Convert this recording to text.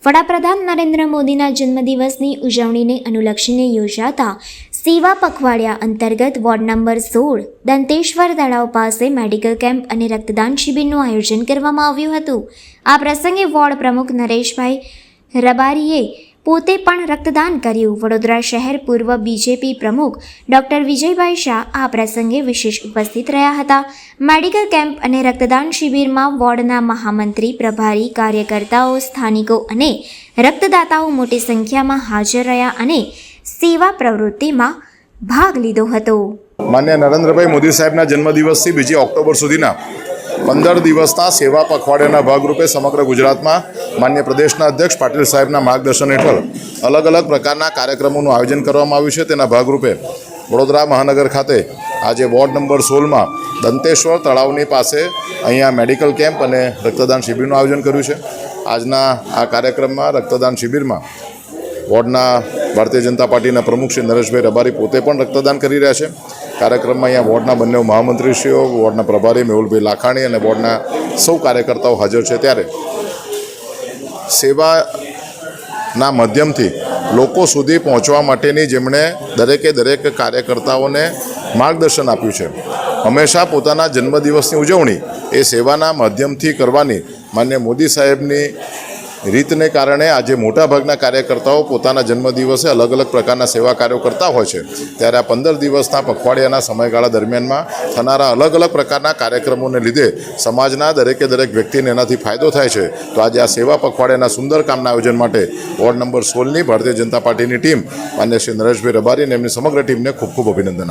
વડાપ્રધાન નરેન્દ્ર મોદીના જન્મદિવસની ઉજવણીને અનુલક્ષીને યોજાતા સેવા પખવાડિયા અંતર્ગત વોર્ડ નંબર 16 દંતેશ્વર તળાવ પાસે મેડિકલ કેમ્પ અને રક્તદાન શિબિરનું આયોજન કરવામાં આવ્યું હતું। આ પ્રસંગે વોર્ડ પ્રમુખ નરેશભાઈ રબારીએ પોતે પણ રક્તદાન કર્યું। વડોદરા શહેર પૂર્વ બીજેપી પ્રમુખ ડોક્ટર વિજયભાઈ શાહ આ પ્રસંગે વિશેષ ઉપસ્થિત રહ્યા હતા। મેડિકલ કેમ્પ અને રક્તદાન શિબિરમાં વોર્ડના મહામંત્રી, પ્રભારી, કાર્યકર્તાઓ, સ્થાનિકો અને રક્તદાતાઓ મોટી સંખ્યામાં હાજર રહ્યા અને સેવા પ્રવૃત્તિમાં ભાગ લીધો હતો। માન્ય નરેન્દ્રભાઈ મોદી સાહેબના જન્મદિવસથી 2 ઓક્ટોબર સુધીના 15 દિવસના સેવા પખવાડિયાના ભાગરૂપે સમગ્ર ગુજરાતમાં માન્ય પ્રદેશના અધ્યક્ષ પાટીલ સાહેબના માર્ગદર્શન હેઠળ અલગ અલગ પ્રકારના કાર્યક્રમોનું આયોજન કરવામાં આવ્યું છે। તેના ભાગરૂપે વડોદરા મહાનગર ખાતે આજે વોર્ડ નંબર 16માં દંતેશ્વર તળાવની પાસે અહીંયા મેડિકલ કેમ્પ અને રક્તદાન શિબિરનું આયોજન કર્યું છે। આજના આ કાર્યક્રમમાં રક્તદાન શિબિરમાં વોર્ડના ભારતીય જનતા પાર્ટીના પ્રમુખ શ્રી નરેશભાઈ રબારી પોતે પણ રક્તદાન કરી રહ્યા છે। કાર્યક્રમમાં અહીંયા વોર્ડના બંને મહામંત્રીશ્રીઓ, વોર્ડના પ્રભારી મેહુલભાઈ લાખાણી અને વોર્ડના સૌ કાર્યકર્તાઓ હાજર છે। ત્યારે સેવાના માધ્યમથી લોકો સુધી પહોંચવા માટેની જેમણે દરેક કાર્યકર્તાઓને માર્ગદર્શન આપ્યું છે। હંમેશા પોતાના જન્મદિવસની ઉજવણી એ સેવાના માધ્યમથી કરવાની માન્ય મોદી સાહેબની રીતને કારણે આજે મોટાભાગના કાર્યકર્તાઓ પોતાના જન્મદિવસે અલગ અલગ પ્રકારના સેવા કાર્યો કરતા હોય છે। ત્યારે આ 15 દિવસના પખવાડિયાના સમયગાળા દરમિયાનમાં થનારા અલગ અલગ પ્રકારના કાર્યક્રમોને લીધે સમાજના દરેક વ્યક્તિને એનાથી ફાયદો થાય છે। તો આજે આ સેવા પખવાડિયાના સુંદર કામના આયોજન માટે વોર્ડ નંબર 16ની ભારતીય જનતા પાર્ટીની ટીમ માન્ય શ્રી નરેશભાઈ રબારી અને એમની સમગ્ર ટીમને ખૂબ અભિનંદન આપું।